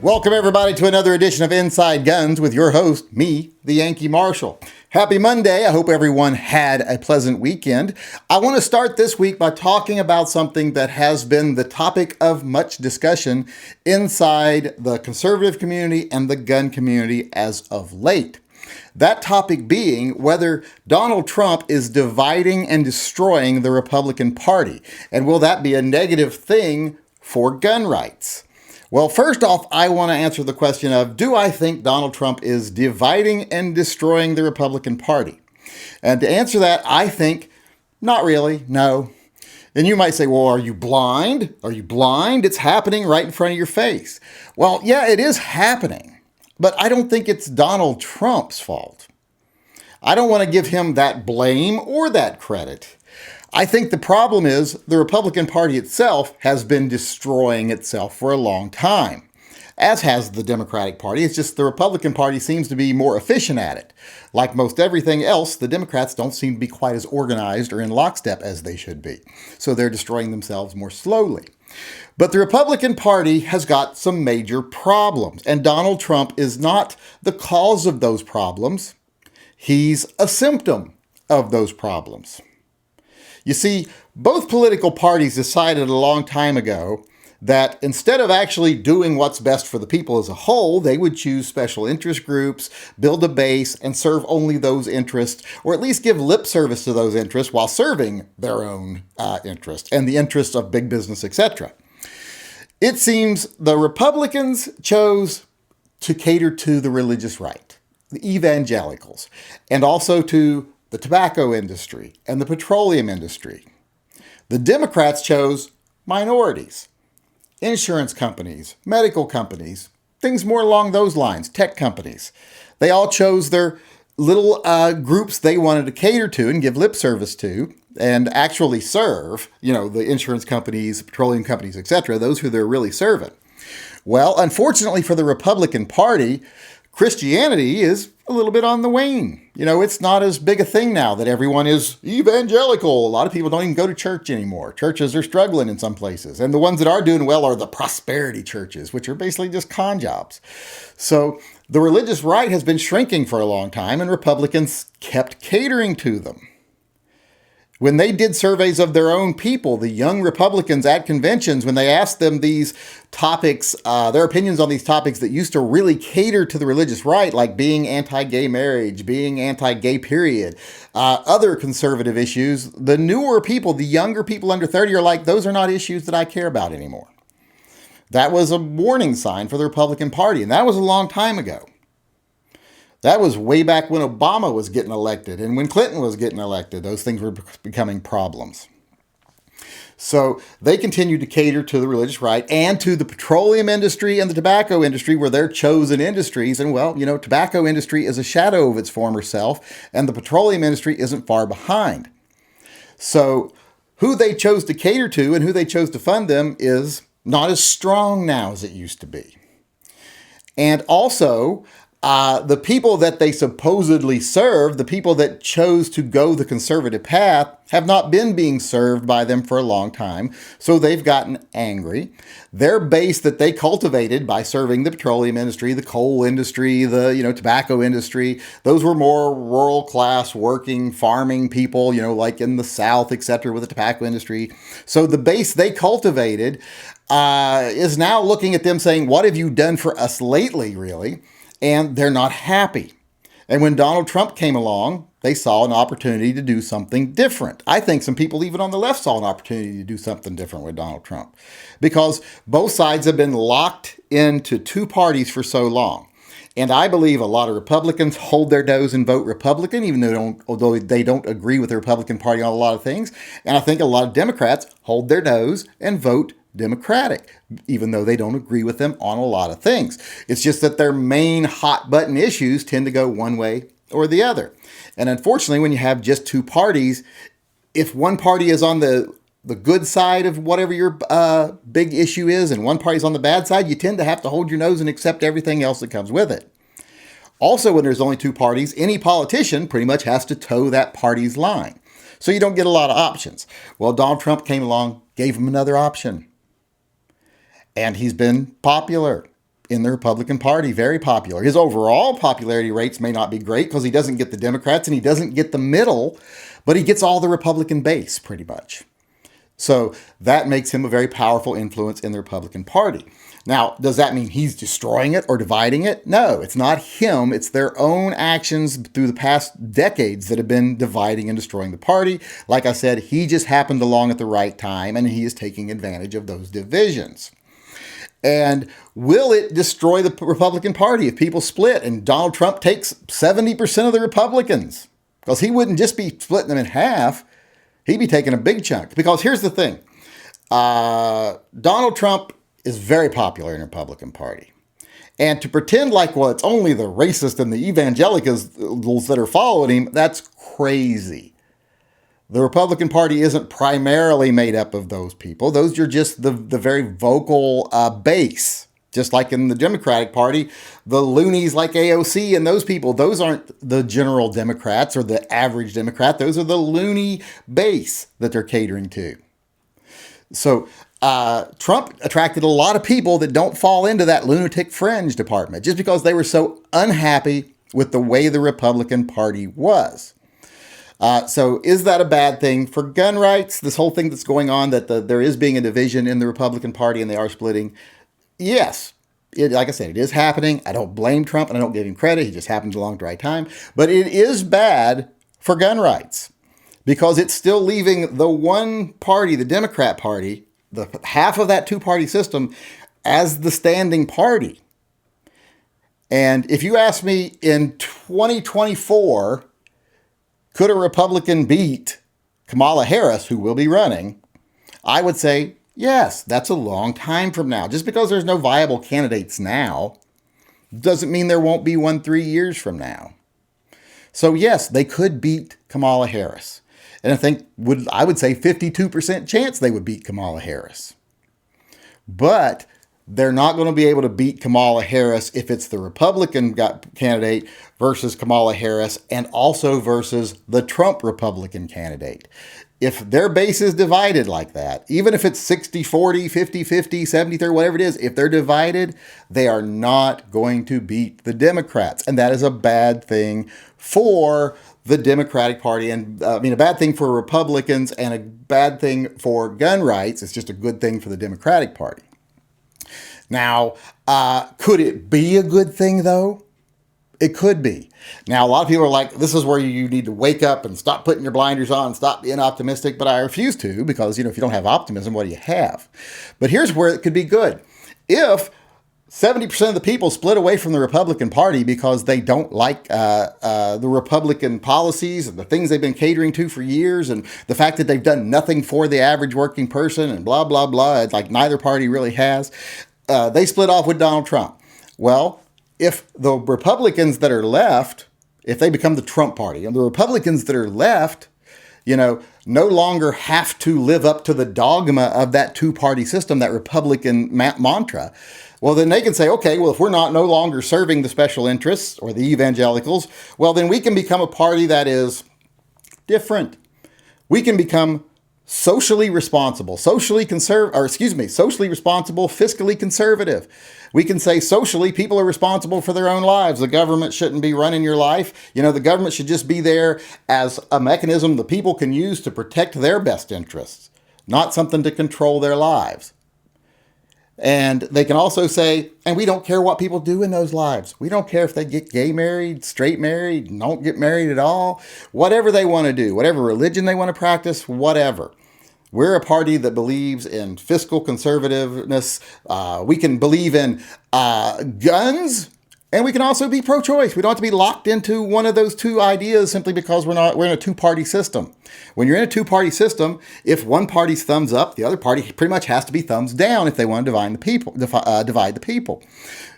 Welcome, everybody, to another edition of Inside Guns with your host, me, the Yankee Marshal. Happy Monday. I hope everyone had a pleasant weekend. I want to start this week by talking about something that has been the topic of much discussion inside the conservative community and the gun community as of late. That topic being whether Donald Trump is dividing and destroying the Republican Party, and will that be a negative thing for gun rights? Well, first off, I want to answer the question of, do I think Donald Trump is dividing and destroying the Republican Party? And to answer that, I think not really, no. And you might say, well, are you blind? Are you blind? It's happening right in front of your face. Well, yeah, it is happening, but I don't think it's Donald Trump's fault. I don't want to give him that blame or that credit. I think the problem is the Republican Party itself has been destroying itself for a long time, as has the Democratic Party. It's just the Republican Party seems to be more efficient at it. Like most everything else, the Democrats don't seem to be quite as organized or in lockstep as they should be. So they're destroying themselves more slowly. But the Republican Party has got some major problems, and Donald Trump is not the cause of those problems. He's a symptom of those problems. You see, both political parties decided a long time ago that instead of actually doing what's best for the people as a whole, they would choose special interest groups, build a base, and serve only those interests, or at least give lip service to those interests while serving their own interests and the interests of big business, etc. It seems the Republicans chose to cater to the religious right, the evangelicals, and also to the tobacco industry and the petroleum industry. The Democrats chose minorities, insurance companies, medical companies, things more along those lines, tech companies. They all chose their little groups they wanted to cater to and give lip service to and actually serve, the insurance companies, petroleum companies, etc., those who they're really serving. Well, unfortunately for the Republican Party, Christianity is a little bit on the wane. It's not as big a thing now that everyone is evangelical. A lot of people don't even go to church anymore. Churches are struggling in some places. And the ones that are doing well are the prosperity churches, which are basically just con jobs. So the religious right has been shrinking for a long time, and Republicans kept catering to them. When they did surveys of their own people, the young Republicans at conventions, when they asked them these topics, their opinions on these topics that used to really cater to the religious right, like being anti-gay marriage, being anti-gay period, other conservative issues, the newer people, the younger people under 30 are like, those are not issues that I care about anymore. That was a warning sign for the Republican Party, and that was a long time ago. That was way back when Obama was getting elected and when Clinton was getting elected. Those things were becoming problems. So they continued to cater to the religious right and to the petroleum industry and the tobacco industry were their chosen industries. And tobacco industry is a shadow of its former self, and the petroleum industry isn't far behind. So who they chose to cater to and who they chose to fund them is not as strong now as it used to be. And also, the people that they supposedly serve, the people that chose to go the conservative path, have not been being served by them for a long time. So they've gotten angry. Their base that they cultivated by serving the petroleum industry, the coal industry, the tobacco industry, those were more rural class working, farming people, like in the South, etc., with the tobacco industry. So the base they cultivated is now looking at them saying, what have you done for us lately, really? And they're not happy. And when Donald Trump came along, they saw an opportunity to do something different. I think some people even on the left saw an opportunity to do something different with Donald Trump because both sides have been locked into two parties for so long. And I believe a lot of Republicans hold their nose and vote Republican, although they don't agree with the Republican Party on a lot of things. And I think a lot of Democrats hold their nose and vote Democratic, even though they don't agree with them on a lot of things. It's just that their main hot button issues tend to go one way or the other. And unfortunately, when you have just two parties, if one party is on the good side of whatever your big issue is and one party's on the bad side, you tend to have to hold your nose and accept everything else that comes with it. Also, when there's only two parties, any politician pretty much has to toe that party's line. So you don't get a lot of options. Well, Donald Trump came along, gave him another option. And he's been popular. in the Republican Party, very popular. His overall popularity rates may not be great because he doesn't get the Democrats and he doesn't get the middle, but he gets all the Republican base pretty much. So that makes him a very powerful influence in the Republican Party. Now, does that mean he's destroying it or dividing it? No, it's not him. It's their own actions through the past decades that have been dividing and destroying the party. Like I said, he just happened along at the right time, and he is taking advantage of those divisions. And will it destroy the Republican Party if people split and Donald Trump takes 70% of the Republicans? Because he wouldn't just be splitting them in half. He'd be taking a big chunk. Because here's the thing. Donald Trump is very popular in the Republican Party. And to pretend like, well, it's only the racist and the evangelicals that are following him, that's crazy. The Republican Party isn't primarily made up of those people. Those are just the very vocal base. Just like in the Democratic Party, the loonies like AOC and those people, those aren't the general Democrats or the average Democrat. Those are the loony base that they're catering to. So Trump attracted a lot of people that don't fall into that lunatic fringe department just because they were so unhappy with the way the Republican Party was. So is that a bad thing for gun rights? This whole thing that's going on, that there is being a division in the Republican Party and they are splitting. Yes, like I said, it is happening. I don't blame Trump and I don't give him credit. He just happens along at the right time. But it is bad for gun rights because it's still leaving the one party, the Democrat Party, the half of that two-party system as the standing party. And if you ask me in 2024, could a Republican beat Kamala Harris, who will be running? I would say, yes, that's a long time from now. Just because there's no viable candidates now doesn't mean there won't be one 3 years from now. So yes, they could beat Kamala Harris. And I would say 52% chance they would beat Kamala Harris. But they're not going to be able to beat Kamala Harris if it's the Republican candidate versus Kamala Harris and also versus the Trump Republican candidate. If their base is divided like that, even if it's 60-40, 50-50, 70-30, whatever it is, if they're divided, they are not going to beat the Democrats. And that is a bad thing for the Democratic Party, and a bad thing for Republicans and a bad thing for gun rights. It's just a good thing for the Democratic Party. Now, could it be a good thing, though? It could be. Now, a lot of people are like, this is where you need to wake up and stop putting your blinders on and stop being optimistic. But I refuse to because, if you don't have optimism, what do you have? But here's where it could be good. If 70% of the people split away from the Republican Party because they don't like the Republican policies and the things they've been catering to for years and the fact that they've done nothing for the average working person and blah, blah, blah. It's like neither party really has. They split off with Donald Trump. Well, if the Republicans that are left, if they become the Trump party, and the Republicans that are left, no longer have to live up to the dogma of that two-party system, that Republican mantra, well, then they can say, okay, well, if we're no longer serving the special interests or the evangelicals, well, then we can become a party that is different. We can become socially responsible, socially responsible, fiscally conservative. We can say socially, people are responsible for their own lives. The government shouldn't be running your life. The government should just be there as a mechanism the people can use to protect their best interests, not something to control their lives. And they can also say, and we don't care what people do in those lives. We don't care if they get gay married, straight married, don't get married at all, whatever they want to do, whatever religion they want to practice, whatever. We're a party that believes in fiscal conservativeness. We can believe in guns, and we can also be pro-choice. We don't have to be locked into one of those two ideas simply because we're in a two-party system. When you're in a two-party system, if one party's thumbs up, the other party pretty much has to be thumbs down if they want to divide the people.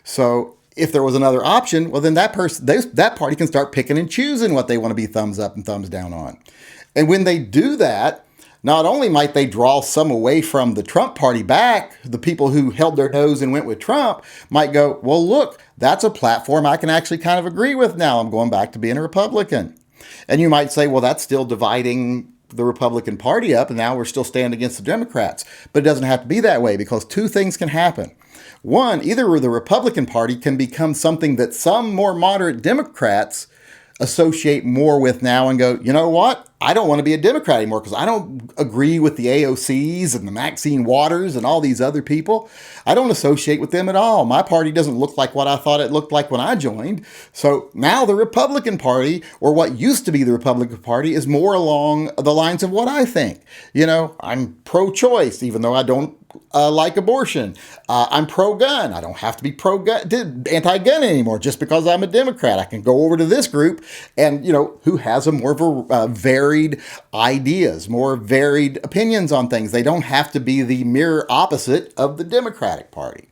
So if there was another option, well, then that party can start picking and choosing what they want to be thumbs up and thumbs down on. And when they do that, not only might they draw some away from the Trump party back, the people who held their nose and went with Trump might go, well, look, that's a platform I can actually kind of agree with now. I'm going back to being a Republican. And you might say, well, that's still dividing the Republican Party up, and now we're still standing against the Democrats. But it doesn't have to be that way because two things can happen. One, either the Republican Party can become something that some more moderate Democrats associate more with now and go, you know what? I don't want to be a Democrat anymore because I don't agree with the AOCs and the Maxine Waters and all these other people. I don't associate with them at all. My party doesn't look like what I thought it looked like when I joined. So now the Republican Party, or what used to be the Republican Party, is more along the lines of what I think. I'm pro-choice, even though I don't like abortion. I'm pro-gun. I don't have to be anti-gun anymore just because I'm a Democrat. I can go over to this group and, who has a more varied ideas, more varied opinions on things. They don't have to be the mirror opposite of the Democratic Party.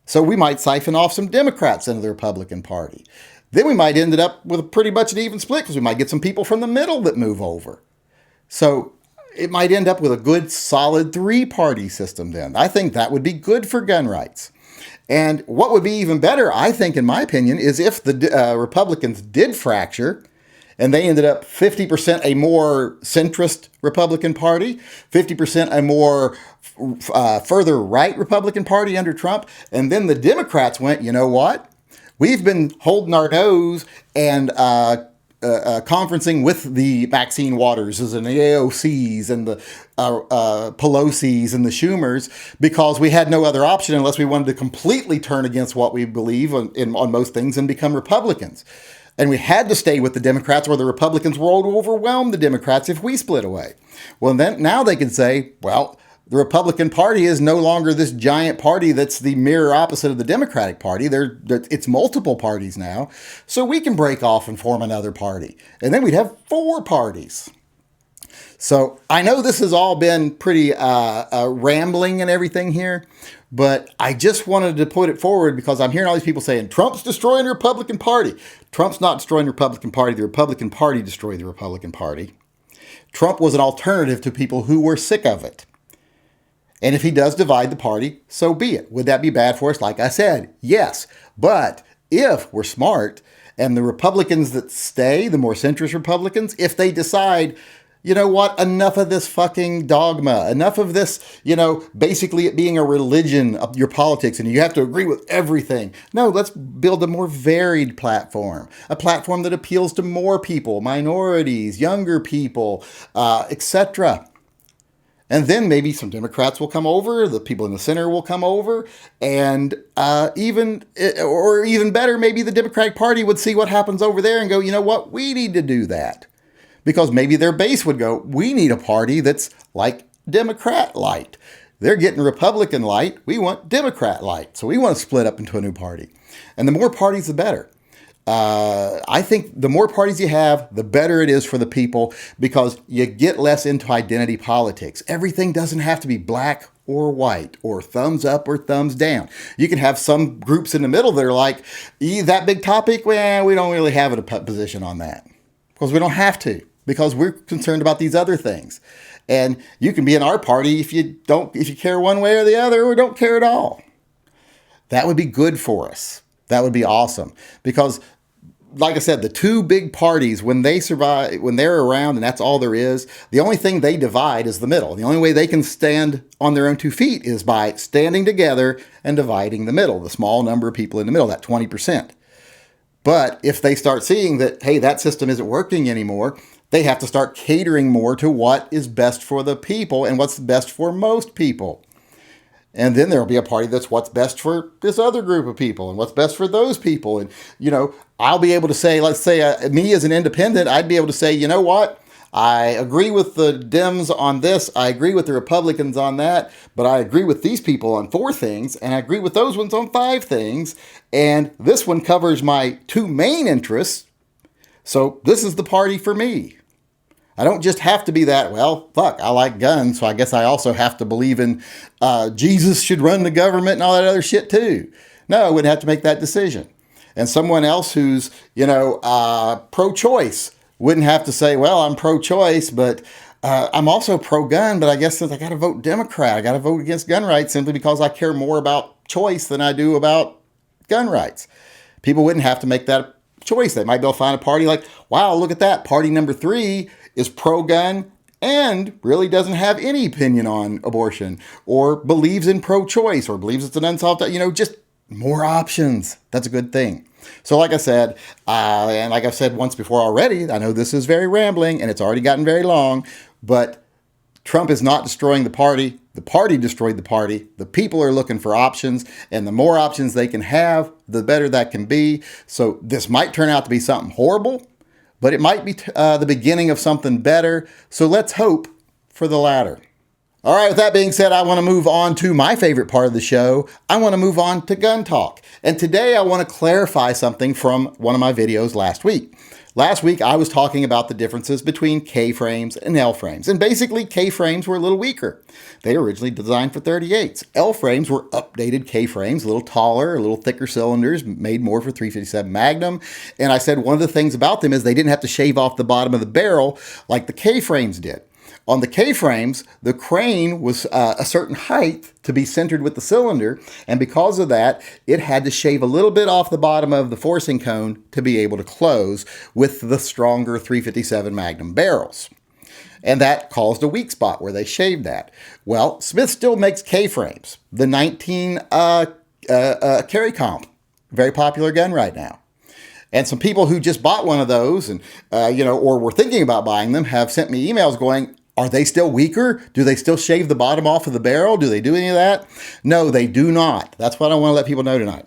So we might siphon off some Democrats into the Republican Party. Then we might end up with pretty much an even split because we might get some people from the middle that move over. So it might end up with a good, solid three-party system then. I think that would be good for gun rights. And what would be even better, I think, in my opinion, is if the Republicans did fracture and they ended up 50% a more centrist Republican Party, 50% a more further right Republican Party under Trump, and then the Democrats went, you know what? We've been holding our nose and conferencing with the Maxine Waterses and the AOCs and the Pelosi's and the Schumers because we had no other option unless we wanted to completely turn against what we believe on most things and become Republicans. And we had to stay with the Democrats or the Republicans were able to overwhelm the Democrats if we split away. Well, then now they can say, well, the Republican Party is no longer this giant party that's the mirror opposite of the Democratic Party. It's multiple parties now. So we can break off and form another party. And then we'd have 4 parties. So I know this has all been pretty rambling and everything here, but I just wanted to put it forward because I'm hearing all these people saying, Trump's destroying the Republican Party. Trump's not destroying the Republican Party. The Republican Party destroyed the Republican Party. Trump was an alternative to people who were sick of it. And if he does divide the party, so be it. Would that be bad for us? Like I said, yes. But if we're smart and the Republicans that stay, the more centrist Republicans, if they decide, you know what, enough of this fucking dogma, enough of this, basically it being a religion of your politics and you have to agree with everything. No, let's build a more varied platform, a platform that appeals to more people, minorities, younger people, etc. And then maybe some Democrats will come over, the people in the center will come over, and even better, maybe the Democratic Party would see what happens over there and go, you know what, we need to do that. Because maybe their base would go, we need a party that's like Democrat light. They're getting Republican light, we want Democrat light. So we want to split up into a new party. And the more parties, the better. I think the more parties you have, the better it is for the people because you get less into identity politics. Everything doesn't have to be black or white or thumbs up or thumbs down. You can have some groups in the middle that are like, that big topic, well, we don't really have a position on that because we don't have to because we're concerned about these other things. And you can be in our party if you care one way or the other or don't care at all. That would be good for us. That would be awesome because like I said, the 2 big parties, when they're around and that's all there is, the only thing they divide is the middle. The only way they can stand on their own 2 feet is by standing together and dividing the middle, the small number of people in the middle, that 20%. But if they start seeing that, hey, that system isn't working anymore, they have to start catering more to what is best for the people and what's best for most people. And then there'll be a party that's what's best for this other group of people and what's best for those people. And, I'll be able to say, let's say me as an independent, I'd be able to say, you know what? I agree with the Dems on this. I agree with the Republicans on that. But I agree with these people on 4 things. And I agree with those ones on 5 things. And this one covers my 2 main interests. So this is the party for me. I don't just have to be that, well, fuck, I like guns, so I guess I also have to believe in Jesus should run the government and all that other shit too. No, I wouldn't have to make that decision. And someone else who's, pro-choice wouldn't have to say, well, I'm pro-choice, but I'm also pro-gun, but I guess since I got to vote Democrat, I got to vote against gun rights simply because I care more about choice than I do about gun rights. People wouldn't have to make that choice. They might be able to find a party like, wow, look at that. Party number 3 is pro-gun and really doesn't have any opinion on abortion or believes in pro-choice or believes it's an unsolved, just more options. That's a good thing. So like I said, and like I've said once before already, I know this is very rambling and it's already gotten very long, but Trump is not destroying the party. The party destroyed the party. The people are looking for options, and the more options they can have, the better that can be. So this might turn out to be something horrible, but it might be the beginning of something better. So let's hope for the latter. All right, with that being said, I want to move on to my favorite part of the show. I want to move on to gun talk. And today I want to clarify something from one of my videos last week. Last week, I was talking about the differences between K-frames and L-frames. And basically, K-frames were a little weaker. They were originally designed for 38s. L-frames were updated K-frames, a little taller, a little thicker cylinders, made more for 357 Magnum. And I said one of the things about them is they didn't have to shave off the bottom of the barrel like the K-frames did. On the K-frames, the crane was a certain height to be centered with the cylinder, and because of that, it had to shave a little bit off the bottom of the forcing cone to be able to close with the stronger 357 Magnum barrels. And that caused a weak spot where they shaved that. Well, Smith still makes K-frames. The 19 Carry Comp, very popular gun right now. And some people who just bought one of those and, or were thinking about buying them have sent me emails going, are they still weaker? Do they still shave the bottom off of the barrel? Do they do any of that? No, they do not. That's what I want to let people know tonight.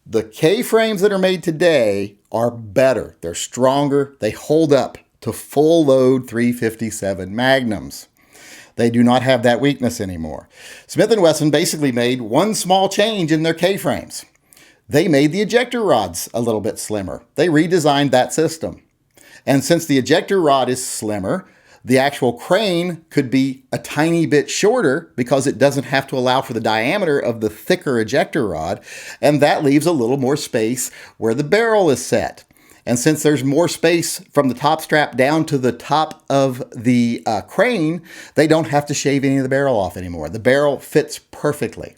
The K-frames that are made today are better. They're stronger. They hold up to full load 357 Magnums. They do not have that weakness anymore. Smith & Wesson basically made one small change in their K-frames. They made the ejector rods a little bit slimmer. They redesigned that system. And since the ejector rod is slimmer, the actual crane could be a tiny bit shorter because it doesn't have to allow for the diameter of the thicker ejector rod, and that leaves a little more space where the barrel is set. And since there's more space from the top strap down to the top of the crane, they don't have to shave any of the barrel off anymore. The barrel fits perfectly.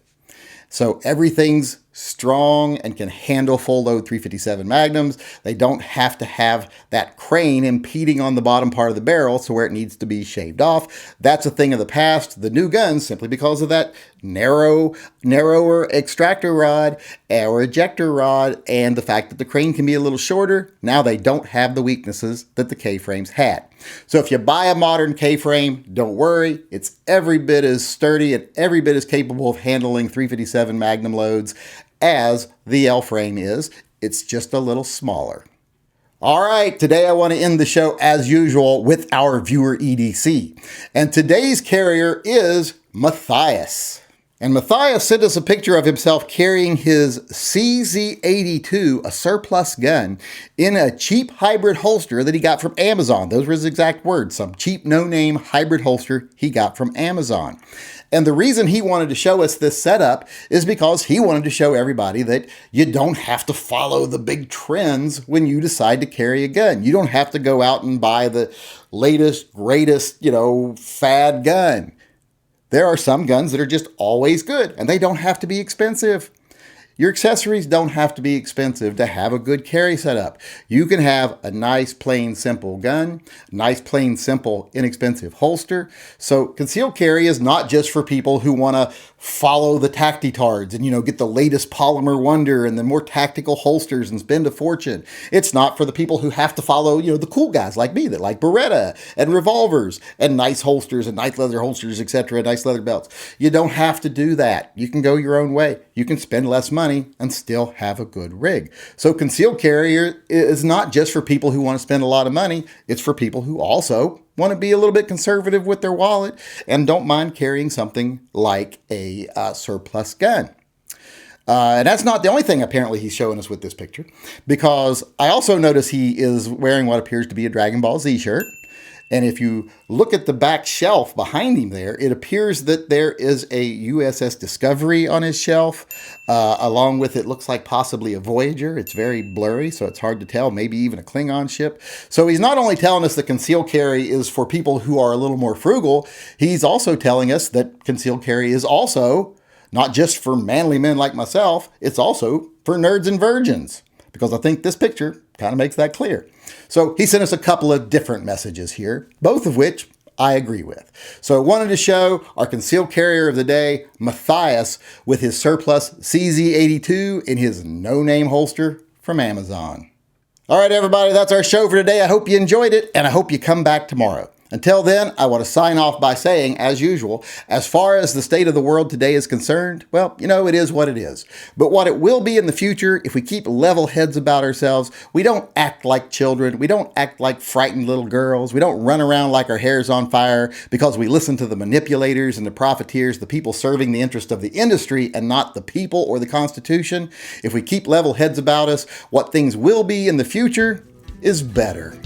So everything's strong and can handle full load 357 Magnums. They don't have to have that crane impeding on the bottom part of the barrel so where it needs to be shaved off. That's a thing of the past. The new guns, simply because of that narrower extractor rod or ejector rod and the fact that the crane can be a little shorter, now they don't have the weaknesses that the K-frames had. So if you buy a modern K-frame, don't worry. It's every bit as sturdy and every bit as capable of handling 357 Magnum loads as the L-frame is. It's just a little smaller. All right, today I want to end the show as usual with our viewer EDC. And today's carrier is Matthias. And Matthias sent us a picture of himself carrying his CZ82, a surplus gun, in a cheap hybrid holster that he got from Amazon. Those were his exact words, some cheap no-name hybrid holster he got from Amazon. And the reason he wanted to show us this setup is because he wanted to show everybody that you don't have to follow the big trends when you decide to carry a gun. You don't have to go out and buy the latest, greatest, fad gun. There are some guns that are just always good, and they don't have to be expensive. Your accessories don't have to be expensive to have a good carry setup. You can have a nice, plain, simple gun, nice, plain, simple, inexpensive holster. So concealed carry is not just for people who want to follow the tactitards and, get the latest polymer wonder and the more tactical holsters and spend a fortune. It's not for the people who have to follow, the cool guys like me that like Beretta and revolvers and nice holsters and nice leather holsters, etc., nice leather belts. You don't have to do that. You can go your own way. You can spend less money and still have a good rig. So concealed carrier is not just for people who want to spend a lot of money. It's for people who also want to be a little bit conservative with their wallet and don't mind carrying something like a surplus gun. And that's not the only thing apparently he's showing us with this picture, because I also notice he is wearing what appears to be a Dragon Ball Z shirt. And if you look at the back shelf behind him there, it appears that there is a USS Discovery on his shelf, along with it looks like possibly a Voyager. It's very blurry, so it's hard to tell, maybe even a Klingon ship. So he's not only telling us that concealed carry is for people who are a little more frugal, he's also telling us that concealed carry is also not just for manly men like myself, it's also for nerds and virgins, because I think this picture kind of makes that clear. So he sent us a couple of different messages here, both of which I agree with. So I wanted to show our concealed carrier of the day, Matthias, with his surplus CZ82 in his no-name holster from Amazon. All right, everybody, that's our show for today. I hope you enjoyed it, and I hope you come back tomorrow. Until then, I want to sign off by saying, as usual, as far as the state of the world today is concerned, well, it is what it is. But what it will be in the future, if we keep level heads about ourselves, we don't act like children, we don't act like frightened little girls, we don't run around like our hair's on fire because we listen to the manipulators and the profiteers, the people serving the interest of the industry and not the people or the Constitution. If we keep level heads about us, what things will be in the future is better.